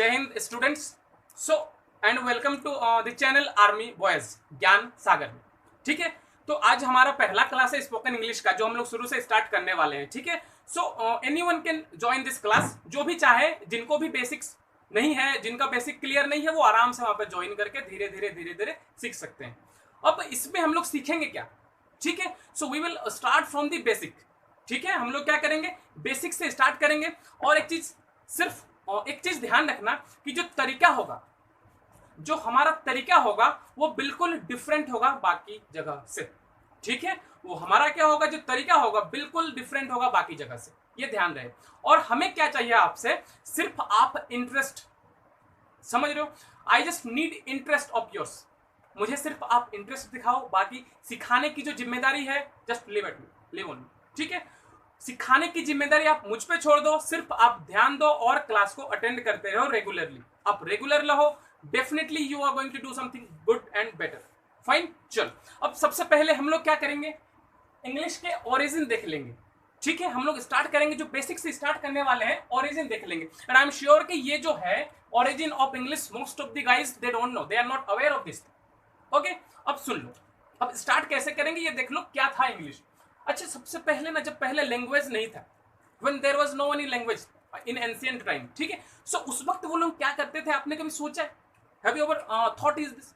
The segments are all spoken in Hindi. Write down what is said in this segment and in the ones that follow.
जय हिंद students. So and welcome to the channel Army Boys Gyan Sagar. ठीक है, तो आज हमारा पहला क्लास है स्पोकन इंग्लिश का, जो हम लोग शुरू से स्टार्ट करने वाले हैं। ठीक है, so anyone can join this class. जो भी चाहे, जिनको भी बेसिक्स नहीं है, जिनका बेसिक क्लियर नहीं है, वो आराम से वहां पर ज्वाइन करके धीरे धीरे सीख सकते हैं। अब इसमें हम लोग सीखेंगे क्या? ठीक है, so we will start from the basic. ठीक है, हम लोग क्या करेंगे, बेसिक से स्टार्ट करेंगे। और एक चीज ध्यान रखना कि जो तरीका होगा, जो हमारा तरीका होगा, वो बिल्कुल डिफरेंट होगा बाकी जगह से। ठीक है, वो हमारा क्या होगा, जो तरीका होगा बिल्कुल डिफरेंट होगा बाकी जगह से, ये ध्यान रहे। और हमें क्या चाहिए आपसे, सिर्फ आप इंटरेस्ट, समझ रहे हो, I just need interest of yours. मुझे सिर्फ आप इंटरेस्ट दिखाओ, बाकी सिखाने की जो जिम्मेदारी है जस्ट लिव ऑन। ठीक है, सिखाने की जिम्मेदारी आप मुझ पे छोड़ दो, सिर्फ आप ध्यान दो और क्लास को अटेंड करते रहो रेगुलरली। आप रेगुलर रहो, definitely you are going to do something good and better. Fine, चल अब सबसे पहले हम लोग क्या करेंगे, इंग्लिश के ओरिजिन देख लेंगे। ठीक है, हम लोग स्टार्ट करेंगे, जो बेसिक से स्टार्ट करने वाले हैं, ओरिजिन देख लेंगे। एंड आई एम श्योर कि ये जो है origin of English, most of the guys they don't know, they are not aware of this. Okay, अब सुन लो, अब स्टार्ट कैसे करेंगे ये देख लो, क्या था इंग्लिश। अच्छा, सबसे पहले ना, जब पहले लैंग्वेज नहीं था, when there was no any language in ancient time, ठीक है, सो उस वक्त वो लोग क्या करते थे, आपने कभी सोचा है? Have you ever thought is this?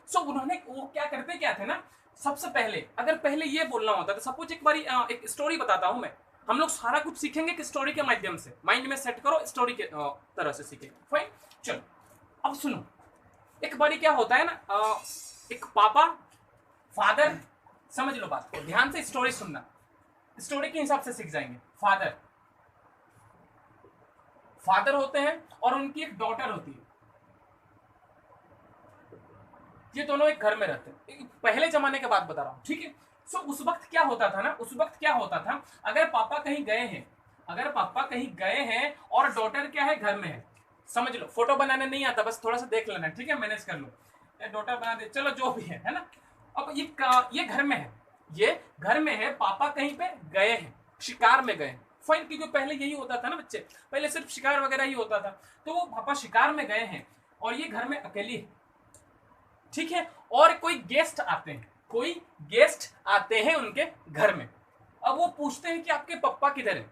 सो उन्होंने वो क्या करते क्या थे ना, सबसे पहले अगर पहले ये बोलना होता था, सपोज एक बारी एक स्टोरी बताता हूं मैं। हम लोग सारा कुछ सीखेंगे कि स्टोरी के माध्यम से, माइंड में सेट करो, स्टोरी के तरह से सीखेंगे। फाइन, चलो अब सुनो, एक बारी क्या होता है ना, एक पापा, फादर, समझ लो बात को ध्यान से, स्टोरी सुनना, स्टोरी के हिसाब से सीख जाएंगे। फादर होते हैं और उनकी एक डॉटर होती है। ये दोनों एक घर में रहते हैं, पहले जमाने के बात बता रहा हूं। ठीक है, सो उस वक्त क्या होता था ना, अगर पापा कहीं गए हैं और डॉटर क्या है, घर में है। समझ लो, फोटो बनाने नहीं आता, बस थोड़ा सा देख लेना। ठीक है, मैनेज कर लो, डॉटर बना दे, चलो जो भी है ना। अब ये घर में है, पापा कहीं पे गए हैं, शिकार में गए। फाइन, क्योंकि पहले यही होता था ना बच्चे, पहले सिर्फ शिकार वगैरह ही होता था। तो वो पापा शिकार में गए हैं और ये घर में अकेली है। ठीक है, और कोई गेस्ट आते हैं उनके घर में। अब वो पूछते हैं कि आपके पप्पा किधर है,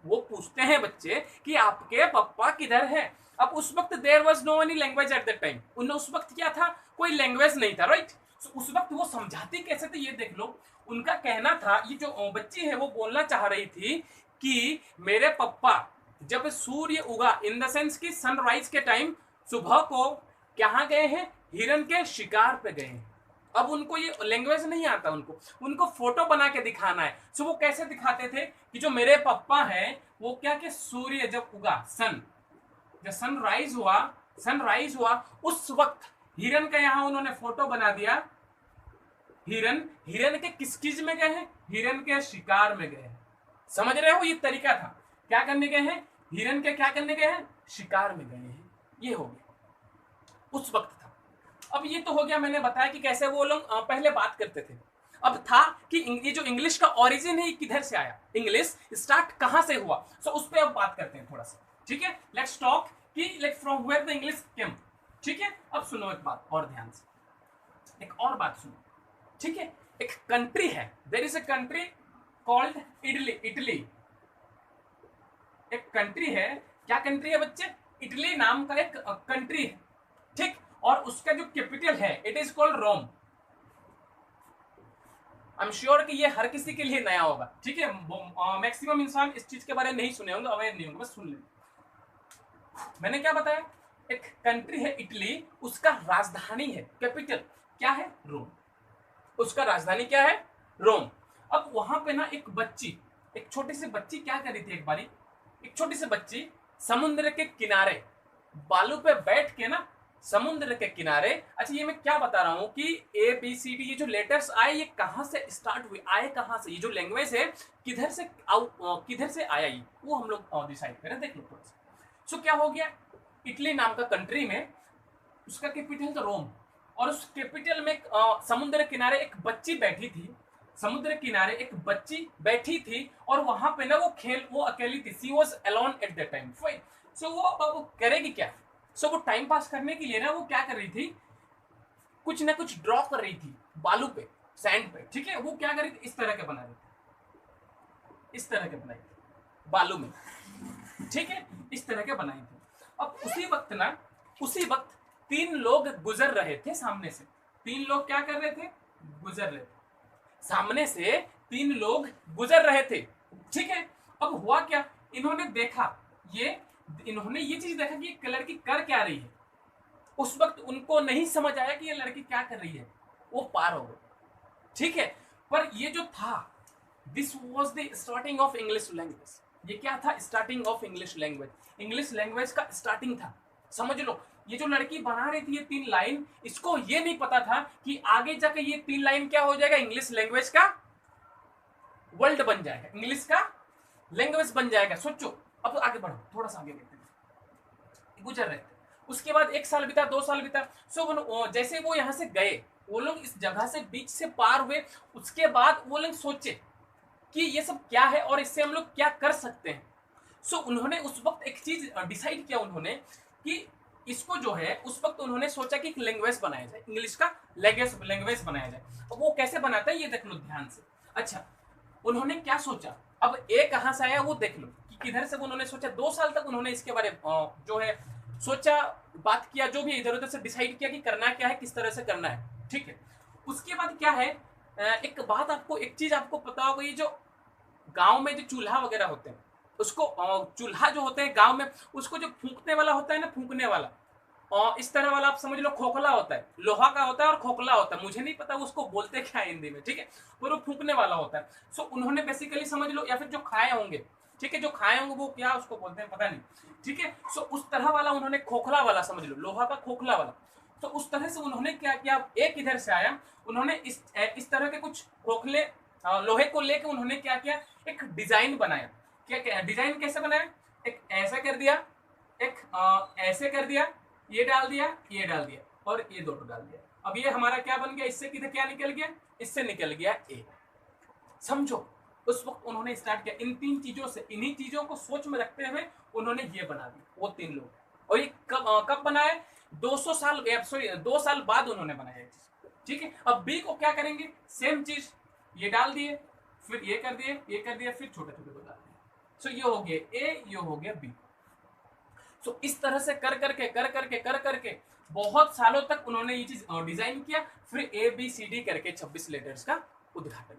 वो पूछते हैं बच्चे कि आपके पप्पा किधर है। अब उस वक्त there was no any language at that time, उस वक्त क्या था, कोई लैंग्वेज नहीं था, राइट। उस वक्त वो समझाती कैसे थे, ये देख लो। उनका कहना था, ये जो बच्ची है वो बोलना चाह रही थी कि मेरे पप्पा जब सूर्य उगा, इन द सेंस कि सनराइज के टाइम, सुबह को कहाँ गए हैं, हिरन के शिकार पे गए हैं। अब उनको ये लैंग्वेज नहीं आता, उनको फोटो बना के दिखाना है। सो वो कैसे दिखाते थे कि जो मेरे पापा हैं वो क्या, कि सूर्य जब उगा, जब सनराइज हुआ उस वक्त हिरन का यहाँ उन्होंने फोटो बना दिया। हिरन के किस चीज में गए हैं, हिरन के शिकार में गए हैं। समझ रहे हो, ये तरीका था, क्या करने गए हैं, हिरन के क्या करने गए हैं, शिकार में गए हैं। ये हो गया, उस वक्त था। अब ये तो हो गया, मैंने बताया कि कैसे वो लोग पहले बात करते थे। अब था कि ये जो इंग्लिश का ओरिजिन है, ये किधर से आया, इंग्लिश स्टार्ट कहां से हुआ। सो उस पर अब बात करते हैं थोड़ा सा। ठीक है, लेट्स टॉक कि like from where the English came. ठीक है, अब सुनो एक बात और ध्यान से, एक और बात सुनो। ठीक है, एक कंट्री है, there is a country called Italy. एक कंट्री है, क्या कंट्री है बच्चे, इटली नाम का एक कंट्री है। ठीक, और उसका जो कैपिटल है, it is called Rome. I am sure कि ये हर किसी के लिए नया होगा। ठीक है, मैक्सिमम इंसान इस चीज के बारे में नहीं सुने होंगे, अवेयर नहीं होंगे, बस सुन ले। मैंने क्या बताया, एक कंट्री है इटली, उसका राजधानी है, कैपिटल क्या है, रोम। उसका राजधानी क्या है, रोम। अब वहां पे ना एक छोटी सी बच्ची क्या कर रही थी, एक छोटी सी बच्ची समुद्र के किनारे, बालू पे बैठ के ना, समुद्र के किनारे। अच्छा, ये मैं क्या बता रहा हूं कि ABCD ये जो लेटर्स आए, ये कहां से स्टार्ट हुए, आए कहां से, ये जो लैंग्वेज है किधर से आया, ये वो हम लोग डिसाइड करें, देख लो थोड़ा सा। सो क्या हो गया, इटली नाम का कंट्री में उसका कैपिटल तो रोम, और उस कैपिटल में समुद्र किनारे एक बच्ची बैठी थी। समुद्र किनारे एक बच्ची बैठी थी और वहां पे ना वो अकेली थी। She was alone at that time. So वो करेगी क्या? सो वो टाइम पास करने के लिए ना वो क्या कर रही थी, कुछ ना कुछ ड्रॉ कर रही थी बालू पे, सैंड पे, ठीक है। वो क्या कर रही थी, इस तरह के बना रही थी, इस तरह के बनाई थी बालू में, ठीक है, इस तरह के बनाई थी। अब उसी वक्त 3 लोग गुजर रहे थे सामने से। 3 लोग क्या कर रहे थे, गुजर रहे थे सामने से, 3 लोग गुजर रहे थे, ठीक है। अब हुआ क्या, इन्होंने ये चीज देखा कि एक लड़की कर क्या रही है। उस वक्त उनको नहीं समझ आया कि ये लड़की क्या कर रही है, वो पार हो गए, ठीक है। पर ये जो था, this was the starting of English language. ये क्या था, starting of English language, English language का स्टार्टिंग था, समझ लो। ये जो लड़की बना रही थी ये 3 लाइन, इसको ये नहीं पता था कि आगे जाके ये 3 लाइन क्या हो जाएगा, इंग्लिश लैंग्वेज का वर्ल्ड बन जाएगा, इंग्लिश का लैंग्वेज बन जाएगा। सोचो, अब तो आगे बढ़ो, थोड़ा सा आगे बढ़ते हैं। गुजर रहे थे, उसके बाद 1 साल बीता, 2 साल बीता। जैसे वो यहाँ से गए, वो लोग इस जगह से बीच से पार हुए, उसके बाद वो लोग सोचे कि ये सब क्या है और इससे हम लोग क्या कर सकते हैं। उन्होंने उस वक्त एक चीज डिसाइड किया उन्होंने, कि इसको जो है, उस वक्त उन्होंने सोचा कि एक लैंग्वेज बनाया जाए, इंग्लिश का लैंग्वेज बनाया जाए। अब वो कैसे बनाता है ये देख लो ध्यान से। अच्छा, उन्होंने क्या सोचा, अब ए कहां से आया वो देख लो कि किधर से उन्होंने सोचा। 2 साल तक उन्होंने इसके बारे में जो है सोचा, बात किया, जो भी इधर उधर से डिसाइड किया कि करना क्या है, किस तरह से करना है, ठीक है। उसके बाद क्या है, एक बात आपको, एक चीज आपको पता होगा, ये जो गांव में जो चूल्हा वगैरह होते हैं, उसको चूल्हा जो होते हैं गांव में, उसको जो फूंकने वाला होता है ना, फूंकने वाला, और इस तरह वाला आप समझ लो, खोखला होता है, लोहा का होता है और खोखला होता है, मुझे नहीं पता उसको बोलते क्या है हिंदी में, ठीक है, पर वो फूंकने वाला होता है। उन्होंने बेसिकली समझ लो, या फिर जो खाए होंगे, ठीक है, जो खाए होंगे वो क्या उसको बोलते हैं पता नहीं, ठीक है। उस तरह वाला उन्होंने, खोखला वाला समझ लो, लोहा का खोखला वाला। उस तरह से उन्होंने क्या किया, एक इधर से आया, उन्होंने इस तरह के कुछ खोखले लोहे को लेकर उन्होंने क्या किया, एक डिजाइन बनाया। क्या डिजाइन कैसे बनाया, एक ऐसा कर दिया, एक ऐसे कर दिया, ये डाल दिया, ये डाल दिया, और ये दोनों डाल दिया। अब ये हमारा क्या बन गया, इससे किधर क्या निकल गया, इससे निकल गया ए। समझो, उस वक्त उन्होंने स्टार्ट किया इन 3 चीजों से, इन्हीं चीजों को सोच में रखते हुए उन्होंने ये बना दिया, वो 3 लोग। और ये कब बनाया, 200 साल, सॉरी 2 साल बाद उन्होंने बनाया ये चीज, ठीक है। अब बी को क्या करेंगे, सेम चीज, ये डाल दिए, फिर ये कर दिए, ये कर दिया, फिर छोटे छोटे को डाल दिए। ये हो गया ए, ये हो गया बी। इस तरह से कर करके बहुत सालों तक उन्होंने ये चीज डिजाइन किया, फिर ए बी सी डी करके 26 लेटर्स का उद्घाटन।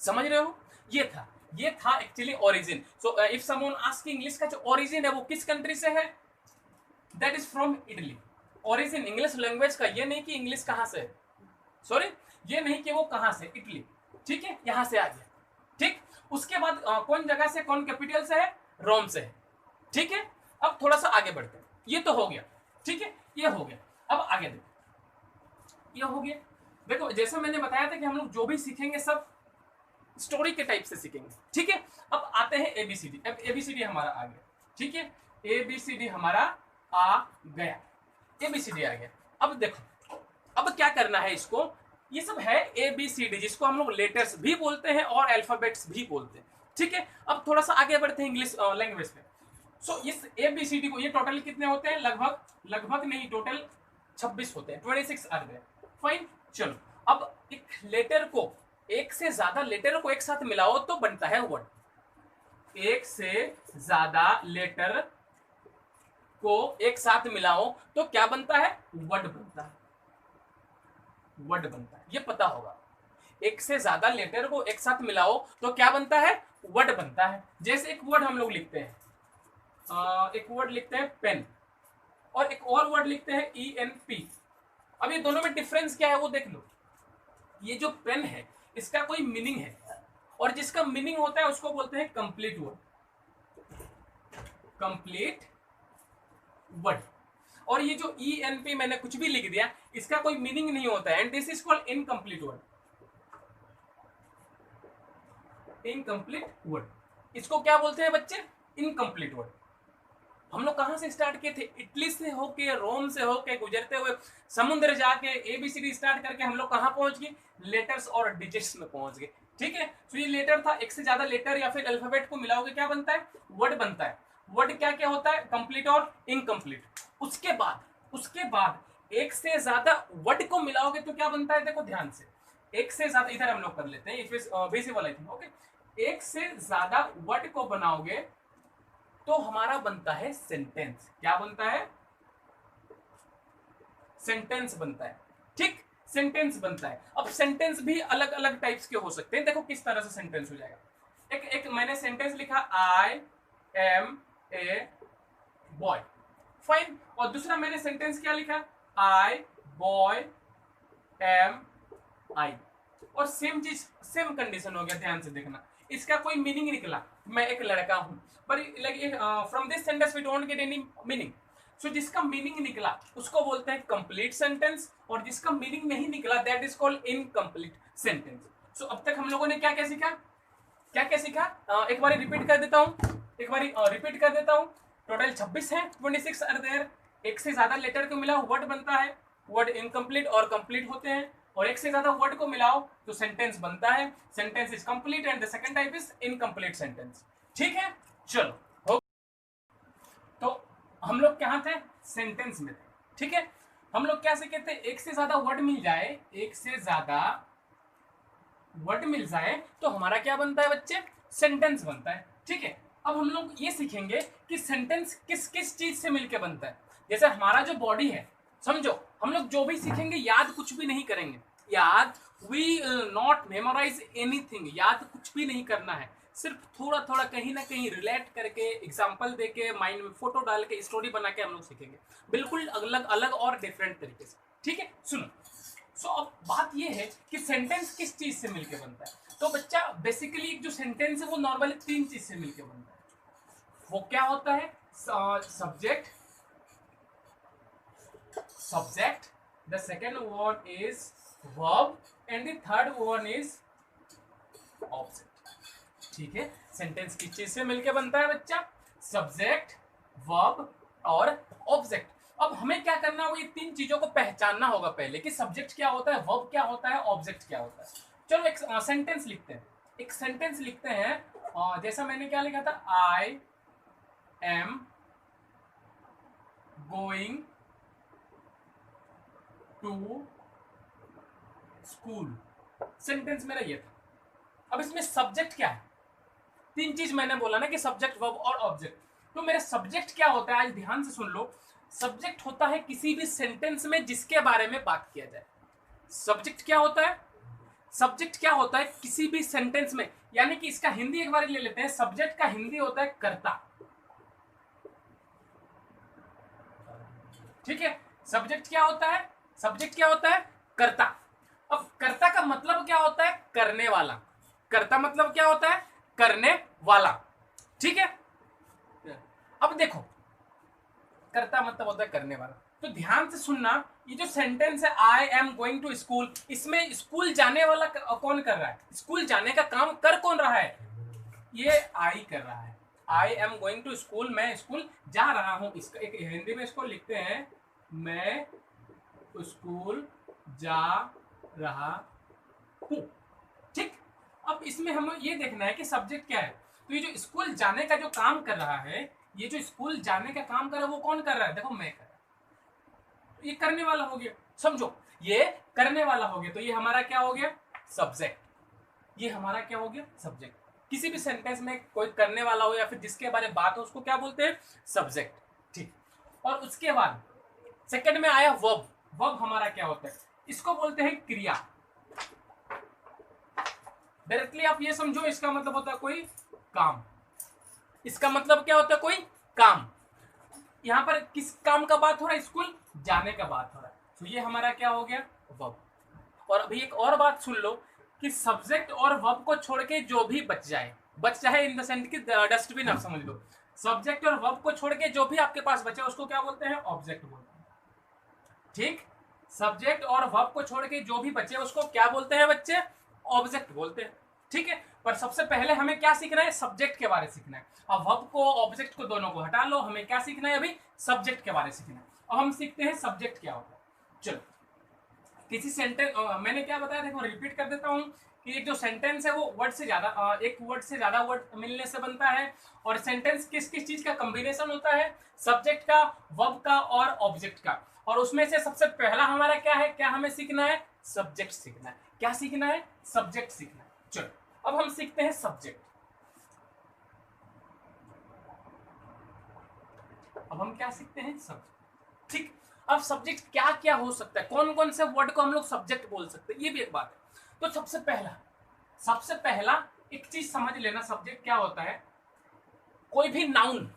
समझ रहे हो, ये था actually origin. If someone ask English का जो ओरिजिन है वो किस कंट्री से है, that is from Italy. Origin English language का, ये नहीं कि इंग्लिश कहां से है, सॉरी, ये नहीं कि वो कहां से, इटली, ठीक है, यहां से आ गया, ठीक। उसके बाद कौन जगह से, कौन कैपिटल से है, रोम से है, ठीक है। अब थोड़ा सा आगे बढ़ते हैं, ये तो हो गया, ठीक है, ये हो गया। अब आगे देखो, ये हो गया। देखो जैसे मैंने बताया था कि हम लोग जो भी सीखेंगे सब स्टोरी के टाइप से सीखेंगे, ठीक है। अब आते हैं एबीसीडी। अब एबीसीडी हमारा आ गया, ठीक है, एबीसीडी हमारा आ गया, एबीसीडी आ गया। अब देखो, अब क्या करना है इसको, ये सब है एबीसीडी, जिसको हम लोग लेटर्स भी बोलते हैं और अल्फाबेट्स भी बोलते हैं, ठीक है। अब थोड़ा सा आगे बढ़ते हैं इंग्लिश लैंग्वेज में। इस एबीसीडी को, ये टोटल कितने होते हैं, लगभग नहीं, टोटल 26 होते हैं, 26 आ गए, फाइन। चलो, अब एक लेटर को, एक से ज्यादा लेटर को एक साथ मिलाओ तो बनता है वर्ड। एक से ज्यादा लेटर को एक साथ मिलाओ तो क्या बनता है, वर्ड बनता है, वर्ड बनता है, ये पता होगा। एक से ज्यादा लेटर को एक साथ मिलाओ तो क्या बनता है, वर्ड बनता है। जैसे एक वर्ड हम लोग लिखते हैं, एक वर्ड लिखते हैं पेन, और एक और वर्ड लिखते हैं ENP। अब ये दोनों में डिफरेंस क्या है वो देख लो। ये जो पेन है इसका कोई मीनिंग है, और जिसका मीनिंग होता है उसको बोलते हैं कंप्लीट वर्ड, कंप्लीट वर्ड। और ये जो ENP मैंने कुछ भी लिख दिया, इसका कोई मीनिंग नहीं होता है, and this is called incomplete word, incomplete word. इसको क्या बोलते हैं बच्चे, इनकम्प्लीट वर्ड। हम लोग कहां से स्टार्ट किए थे, इटली से होके, रोम से होके, गुजरते हुए समुद्र जाके एबीसीडी स्टार्ट करके हम लोग कहां पहुंच गए, लेटर्स और डिजिट्स में पहुंच गए, ठीक है। ये लेटर था, एक से ज्यादा लेटर या फिर अल्फाबेट को मिलाओगे क्या बनता है, वर्ड बनता है। वर्ड क्या क्या होता है, कंप्लीट और इनकम्प्लीट। उसके बाद एक से ज्यादा वर्ड को मिलाओगे तो क्या बनता है, देखो ध्यान से, एक से ज्यादा, इधर हम लोग कर लेते हैं, विजिबल आई थिंक, ओके। एक से ज्यादा वर्ड को बनाओगे तो हमारा बनता है सेंटेंस। क्या बनता है, सेंटेंस बनता है, ठीक, सेंटेंस बनता है। अब सेंटेंस भी अलग अलग टाइप्स के हो सकते हैं। देखो किस तरह से सेंटेंस हो जाएगा। एक मैंने सेंटेंस लिखा, I am a boy, fine. और दूसरा मैंने सेंटेंस क्या लिखा, आई बॉय एम आई, और सेम चीज, सेम कंडीशन हो गया। ध्यान से देखना, इसका कोई मीनिंग निकला, मैं एक लड़का हूं, पर from this sentence we don't get any meaning. So जिसका मीनिंग निकला उसको बोलते हैं कंप्लीट सेंटेंस, और जिसका मीनिंग नहीं निकला that is called incomplete sentence. So अब तक हम लोगों ने क्या क्या सीखा, क्या क्या सीखा, एक बार रिपीट कर देता हूं, टोटल 26 है, 26 आर देयर। एक से ज्यादा लेटर को मिला वर्ड बनता है, वर्ड इनकम्प्लीट और कंप्लीट होते हैं, और एक से ज्यादा वर्ड को मिलाओ तो सेंटेंस बनता है, sentence is complete and the second type is incomplete sentence. ठीक है, चलो हो। तो हम लोग कहां थे, सेंटेंस में थे, ठीक है। हम लोग क्या सीखे थे, एक से ज्यादा वर्ड मिल जाए, एक से ज्यादा वर्ड मिल जाए तो हमारा क्या बनता है बच्चे, सेंटेंस बनता है, ठीक है। अब हम लोग ये सीखेंगे कि सेंटेंस किस किस चीज से मिलके बनता है। जैसे हमारा जो बॉडी है, समझो, हम लोग जो भी सीखेंगे याद कुछ भी नहीं करेंगे, याद वी नॉट मेमोराइज एनीथिंग, याद कुछ भी नहीं करना है, सिर्फ थोड़ा थोड़ा कहीं ना कहीं रिलेट करके, एग्जाम्पल देके, माइंड में फोटो डाल के, स्टोरी बना के हम लोग सीखेंगे, बिल्कुल अलग अलग और डिफरेंट तरीके से, ठीक है। सुनो, सो अब बात ये है कि सेंटेंस किस चीज से मिलके बनता है। तो बच्चा बेसिकली जो सेंटेंस है वो नॉर्मली 3 चीज से मिलके बनता है। वो क्या होता है, subject, the second one is verb and the third one is object, ठीक है। सेंटेंस किस चीज से मिलके बनता है बच्चा, सब्जेक्ट, वर्ब और ऑब्जेक्ट। अब हमें क्या करना होगा, ये 3 चीजों को पहचानना होगा पहले, कि सब्जेक्ट क्या होता है, वर्ब क्या होता है, ऑब्जेक्ट क्या होता है। चलो एक सेंटेंस लिखते हैं, एक सेंटेंस लिखते हैं, जैसा मैंने क्या लिखा था, I am going to school, sentence मेरा ये था। अब इसमें सब्जेक्ट क्या है, 3 चीज मैंने बोला ना कि सब्जेक्ट, वर्ब और ऑब्जेक्ट। तो मेरा सब्जेक्ट क्या होता है, आज ध्यान से सुन लो, सब्जेक्ट होता है किसी भी सेंटेंस में जिसके बारे में बात किया जाए। सब्जेक्ट क्या होता है, सब्जेक्ट क्या होता है किसी भी सेंटेंस में, यानी कि इसका हिंदी एक बार ले लेते हैं, सब्जेक्ट का हिंदी होता है कर्ता, ठीक है। सब्जेक्ट क्या होता है, सब्जेक्ट क्या होता है, कर्ता। अब कर्ता का मतलब क्या होता है, करने वाला, कर्ता मतलब क्या होता है, करने वाला, ठीक है। अब देखो, कर्ता मतलब होता है करने वाला, तो ध्यान से सुनना, ये जो सेंटेंस है I am going to school, इसमें स्कूल जाने वाला कौन कर रहा है, स्कूल जाने का काम कर कौन रहा है, ये आई कर रहा है। I am going to school, मैं स्कूल जा रहा हूं, इसका एक हिंदी में इसको लिखते हैं, मैं स्कूल जा रहा हूं, ठीक। अब इसमें हम ये देखना है कि सब्जेक्ट क्या है। तो ये जो स्कूल जाने का जो काम कर रहा है, ये जो स्कूल जाने का काम कर रहा है वो कौन कर रहा है, देखो मैं कर रहा हूं, ये करने वाला हो गया, समझो, ये करने वाला हो गया, तो ये हमारा क्या हो गया, सब्जेक्ट, ये हमारा क्या हो गया, सब्जेक्ट। किसी भी सेंटेंस में कोई करने वाला हो या फिर जिसके बारे में बात हो उसको क्या बोलते हैं, सब्जेक्ट, ठीक। और उसके बाद सेकंड में आया वर्ब, वर्ब हमारा क्या होता है, इसको बोलते हैं क्रिया। डायरेक्टली आप ये समझो, इसका मतलब होता है कोई काम, इसका मतलब क्या होता है, कोई काम। यहां पर किस काम का बात हो रहा है, स्कूल जाने का बात हो रहा है, तो ये हमारा क्या हो गया, वर्ब। और अभी एक और बात सुन लो कि सब्जेक्ट और वर्ब को छोड़ के जो भी बच जाए इन द सेंस की डस्टबिन आप समझ लो, सब्जेक्ट और वर्ब को छोड़ के जो भी आपके पास बचे उसको क्या बोलते हैं, ऑब्जेक्ट बोलते हैं, ठीक। सब्जेक्ट और वर्ब को छोड़ के जो भी बचे उसको क्या बोलते हैं बच्चे, ऑब्जेक्ट बोलते हैं, ठीक है। पर सबसे पहले हमें क्या सीखना है, सब्जेक्ट के बारे में सीखना है। अब वर्ब को ऑब्जेक्ट को दोनों को हटा लो, हमें क्या सीखना है, अभी सब्जेक्ट के बारे में सीखना है। अब हम सीखते हैं सब्जेक्ट क्या होता है। चलो किसी सेंटेंस, मैंने क्या बताया, देखो रिपीट कर देता हूँ कि एक जो सेंटेंस है वो वर्ड से ज्यादा, एक वर्ड से ज्यादा वर्ड मिलने से बनता है। और सेंटेंस किस किस चीज का कॉम्बिनेशन होता है, सब्जेक्ट का, वर्ब का और ऑब्जेक्ट का। और उसमें से सबसे पहला हमारा क्या है, क्या हमें सीखना है, सब्जेक्ट सीखना है। क्या सीखना है, सब्जेक्ट सीखना है। चलो अब हम सीखते हैं सब्जेक्ट। अब हम क्या सीखते हैं, सब्जेक्ट। ठीक, अब सब्जेक्ट क्या क्या हो सकता है, कौन कौन से वर्ड को हम लोग सब्जेक्ट बोल सकते हैं, ये भी एक बात है। तो सबसे पहला एक चीज समझ लेना, सब्जेक्ट क्या होता है। कोई भी नाउन,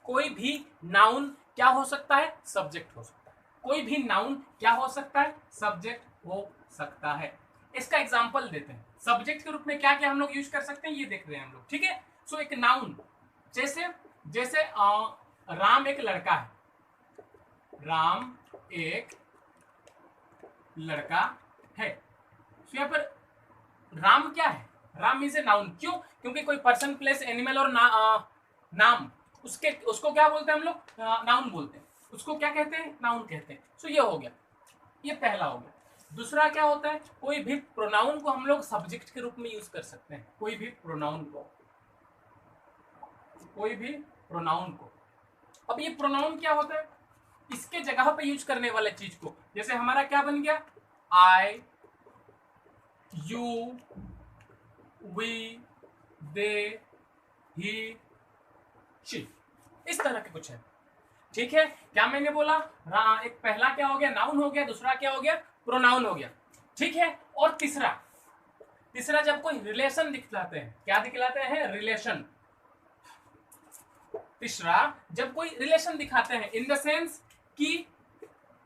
कोई भी नाउन क्या हो सकता है, सब्जेक्ट हो सकता है। कोई भी नाउन क्या हो सकता है, सब्जेक्ट हो सकता है। इसका एग्जांपल देते हैं, सब्जेक्ट के रूप में क्या क्या हम लोग यूज कर सकते हैं, ये देख रहे हैं हम लोग। ठीक है, सो एक नाउन, जैसे जैसे राम एक लड़का है, राम एक लड़का है। तो यहाँ पर राम क्या है, राम इज ए नाउन। क्यों, क्योंकि कोई पर्सन, प्लेस, एनिमल और नाम, उसको क्या बोलते हैं हम लोग, नाउन बोलते हैं। उसको क्या कहते हैं, नाउन कहते हैं। सो ये हो गया, ये पहला हो गया। दूसरा क्या होता है, कोई भी प्रोनाउन को हम लोग सब्जेक्ट के रूप में यूज कर सकते हैं। कोई भी प्रोनाउन को, कोई भी प्रोनाउन को। अब ये प्रोनाउन क्या होता है, इसके जगह पे यूज करने वाले चीज को, जैसे हमारा क्या बन गया, I, you, we, they, he, she, इस तरह के कुछ है। ठीक है, क्या मैंने बोला, एक पहला क्या हो गया, नाउन हो गया, दूसरा क्या हो गया, प्रोनाउन हो गया। ठीक है, और तीसरा जब कोई रिलेशन दिखलाते हैं, क्या दिखलाते हैं, रिलेशन। तीसरा जब कोई रिलेशन दिखाते हैं, इन द सेंस कि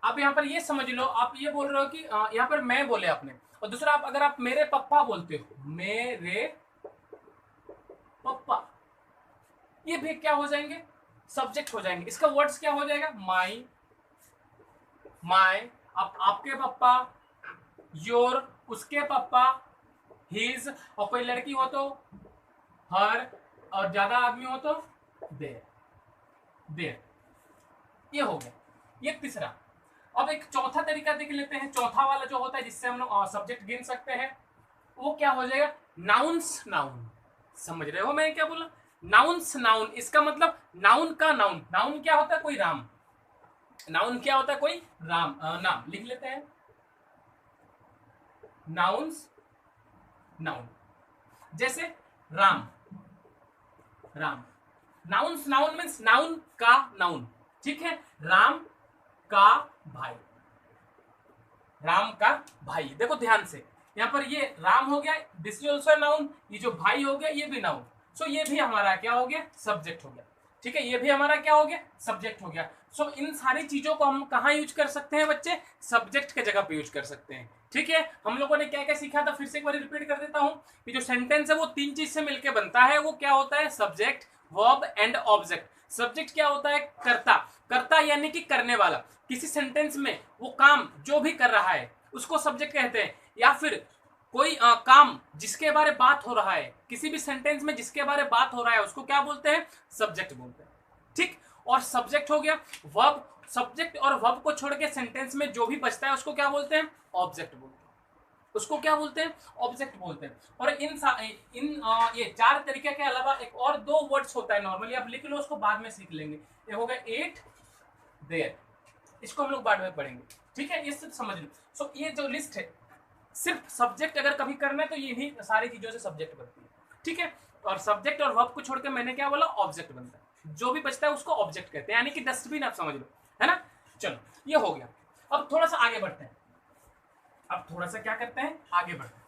आप यहाँ पर ये समझ लो, आप ये बोल रहे हो कि यहाँ पर मैं बोले आपने, और दूसरा आप अगर आप मेरे पप्पा बोलते हो, मेरे पप्पा, ये भी क्या हो जाएंगे, सब्जेक्ट हो जाएंगे। इसका वर्ड्स क्या हो जाएगा, माई, आपके पप्पा, योर, उसके पापा, हिज, और कोई लड़की हो तो हर, और ज्यादा आदमी हो तो देयर, ये हो गया, ये तीसरा। अब एक चौथा तरीका देख लेते हैं, चौथा वाला जो होता है जिससे हम लोग सब्जेक्ट गिन सकते हैं, वो क्या हो जाएगा, नाउन्स नाउन। समझ रहे हो मैं क्या बोला, नाउन्स नाउन। इसका मतलब नाउन का नाउन, नाउन क्या होता है, कोई राम, नाउन क्या होता है, कोई राम, नाम लिख लेते हैं, नाउन्स नाउन। जैसे Ram, nouns noun means noun का नाउन। ठीक है, राम का भाई, राम का भाई। देखो ध्यान से, यहाँ पर ये राम हो गया, दिस इज ऑल्सो नाउन, ये जो भाई हो गया ये भी नाउन। सो ये भी हमारा क्या हो गया, सब्जेक्ट हो गया। ठीक है, ये भी हमारा क्या हो गया, सब्जेक्ट हो गया। सो इन सारी चीजों को हम कहाँ यूज कर सकते हैं बच्चे, सब्जेक्ट के जगह पे यूज कर सकते हैं। ठीक है, हम लोगों ने क्या क्या सीखा था, फिर से एक बार रिपीट कर देता हूँ कि जो सेंटेंस है वो तीन चीज से मिलकर बनता है। वो क्या होता है, subject, verb and object. Subject क्या होता है, कर्ता, कर्ता यानी कि करने वाला। किसी सेंटेंस में वो काम जो भी कर रहा है उसको सब्जेक्ट कहते हैं। या फिर कोई काम जिसके बारे बात हो रहा है, किसी भी सेंटेंस में जिसके बारे बात हो रहा है उसको क्या बोलते हैं, सब्जेक्ट बोलते हैं। ठीक, और सब्जेक्ट हो गया। वर्ब, सब्जेक्ट और वर्ब को छोड़ के सेंटेंस में जो भी बचता है उसको क्या बोलते हैं, ऑब्जेक्ट बोलते हैं। उसको क्या बोलते हैं, ऑब्जेक्ट बोलते हैं। और ये चार तरीके के अलावा एक और दो वर्ड्स होता है नॉर्मली, आप लिख लो, उसको बाद में सीख लेंगे। ये हो गया एट, देयर, इसको हम लोग बाद में पढ़ेंगे। ठीक है, ये सिर्फ समझ लो। सो ये जो लिस्ट है, सिर्फ सब्जेक्ट अगर कभी करना है तो ये भी सारी चीजों से सब्जेक्ट बनती है। ठीक है, और सब्जेक्ट और वर्ब को छोड़ के मैंने क्या बोला, ऑब्जेक्ट बनता है। जो भी बचता है उसको ऑब्जेक्ट कहते हैं, यानी कि डस्टबिन, आप समझ लो, है ना। चलो ये हो गया। अब थोड़ा सा आगे बढ़ते हैं, अब थोड़ा सा क्या करते हैं, आगे बढ़ते हैं।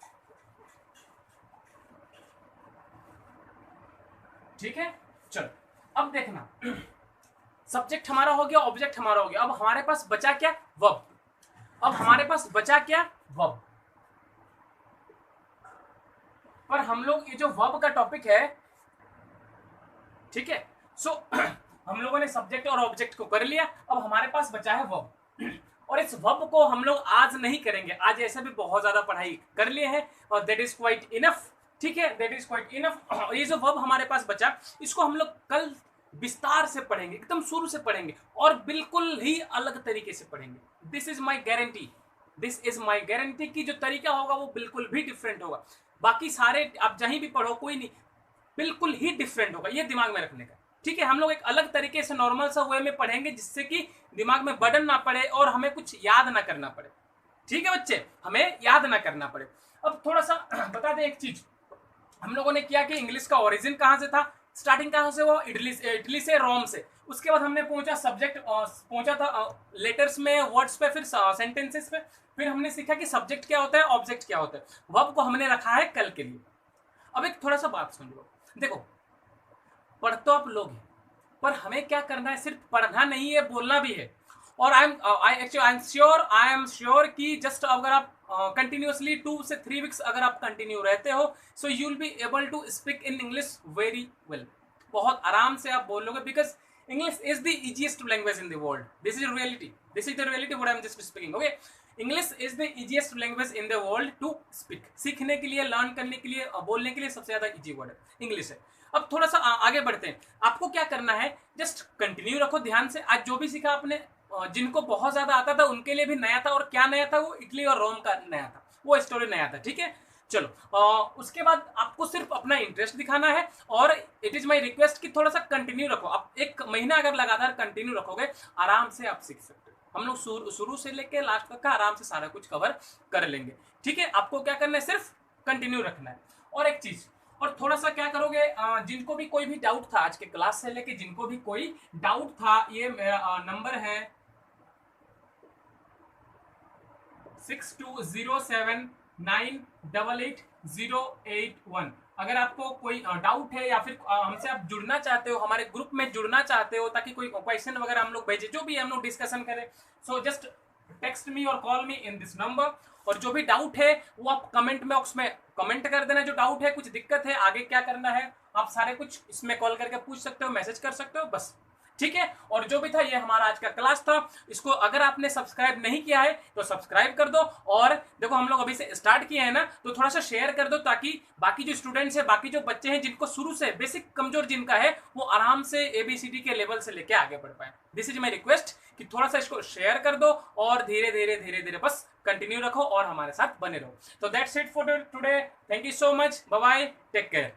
ठीक है, चलो अब देखना, सब्जेक्ट हमारा हो गया, ऑब्जेक्ट हमारा हो गया। अब हमारे पास बचा क्या, वर्ब। अब हमारे पास बचा क्या, वर्ब। पर हम लोग ये जो वर्ब का टॉपिक है, ठीक है, सो हम लोगों ने सब्जेक्ट और ऑब्जेक्ट को कर लिया। अब हमारे पास बचा है वर्ब, और इस वर्ब को हम लोग आज नहीं करेंगे, आज ऐसे भी बहुत ज्यादा पढ़ाई कर लिए हैं और दैट इज क्वाइट इनफ। ठीक है, दैट इज क्वाइट इनफ। और ये जो वर्ब हमारे पास बचा, इसको हम लोग कल विस्तार से पढ़ेंगे, एकदम शुरू से पढ़ेंगे और बिल्कुल ही अलग तरीके से पढ़ेंगे। This is my guarantee, this is my guarantee कि जो तरीका होगा वो बिल्कुल भी डिफरेंट होगा। बाकी सारे आप जहीं भी पढ़ो कोई नहीं, बिल्कुल ही डिफरेंट होगा, ये दिमाग में रखने का। ठीक है, हम लोग एक अलग तरीके से नॉर्मल सा वे में पढ़ेंगे जिससे कि दिमाग में बर्डन ना पड़े और हमें कुछ याद ना करना पड़े। ठीक है बच्चे, हमें याद ना करना पड़े। अब थोड़ा सा बता दें एक चीज, हम लोगों ने किया कि इंग्लिश का ओरिजिन कहां से था, स्टार्टिंग कहां से हुआ, इटली से, रोम से। उसके बाद हमने पहुंचा सब्जेक्ट, पहुंचा था लेटर्स में, वर्ड्स पे, फिर सेंटेंसेस पे। फिर हमने सीखा कि सब्जेक्ट क्या होता है, ऑब्जेक्ट क्या होता है। वर्ब को हमने रखा है कल के लिए। अब एक थोड़ा सा बात सुन लो, देखो पढ़ तो आप लोग हैं, पर हमें क्या करना है, सिर्फ पढ़ना नहीं है, बोलना भी है। और आई एम श्योर कि जस्ट अगर आप कंटिन्यूअसली 2 से 3 वीक्स अगर आप कंटिन्यू रहते हो, so you will be able to speak in English very well. बहुत आराम से आप बोलोगे, because English is the easiest language in the world. This is reality, this is the reality what I am just speaking. Okay, English is the easiest language in the world to speak. सीखने के लिए, लर्न करने के लिए, बोलने के लिए सबसे ज्यादा इजी वर्ड है इंग्लिश है। अब थोड़ा सा आगे बढ़ते हैं। आपको क्या करना है, जस्ट कंटिन्यू रखो ध्यान से। आज जो भी सीखा आपने, जिनको बहुत ज्यादा आता था उनके लिए भी नया था। और क्या नया था, वो इटली और रोम का नया था, वो स्टोरी नया था। ठीक है, चलो उसके बाद आपको सिर्फ अपना इंटरेस्ट दिखाना है। और इट इज माई रिक्वेस्ट कि थोड़ा सा कंटिन्यू रखो। आप 1 महीना अगर लगातार कंटिन्यू रखोगे, आराम से आप सीख सकते हो। हम लोग शुरू से लेके लास्ट तक का आराम से सारा कुछ कवर कर लेंगे। ठीक है, आपको क्या करना है, सिर्फ कंटिन्यू रखना है। और एक चीज, और थोड़ा सा क्या करोगे, जिनको भी कोई भी डाउट था आज के क्लास से लेके, जिनको भी कोई डाउट था, ये मेरा नंबर है 6207988081। अगर आपको कोई डाउट है या फिर हमसे आप जुड़ना चाहते हो, हमारे ग्रुप में जुड़ना चाहते हो, ताकि कोई क्वेश्चन वगैरह हम लोग भेजे, जो भी हम लोग डिस्कशन करें, सो जस्ट टेक्स्ट मी और call me in this number. और जो भी डाउट है वो आप कमेंट बॉक्स में कमेंट कर देना। जो डाउट है, कुछ दिक्कत है, आगे क्या करना है, आप सारे कुछ इसमें कॉल करके पूछ सकते हो, मैसेज कर सकते हो, बस। ठीक है, और जो भी था, ये हमारा आज का क्लास था। इसको अगर आपने सब्सक्राइब नहीं किया है तो सब्सक्राइब कर दो। और देखो हम लोग अभी से स्टार्ट किए हैं ना, तो थोड़ा सा शेयर कर दो, ताकि बाकी जो स्टूडेंट्स है, बाकी जो बच्चे हैं, जिनको शुरू से बेसिक कमजोर जिनका है, वो आराम से ABCD के लेवल से लेके आगे बढ़ पाए। दिस इज माई रिक्वेस्ट कि थोड़ा सा इसको शेयर कर दो और धीरे धीरे धीरे धीरे बस कंटिन्यू रखो और हमारे साथ बने रहो। तो that's it for today. Thank you so much, bye bye, take care.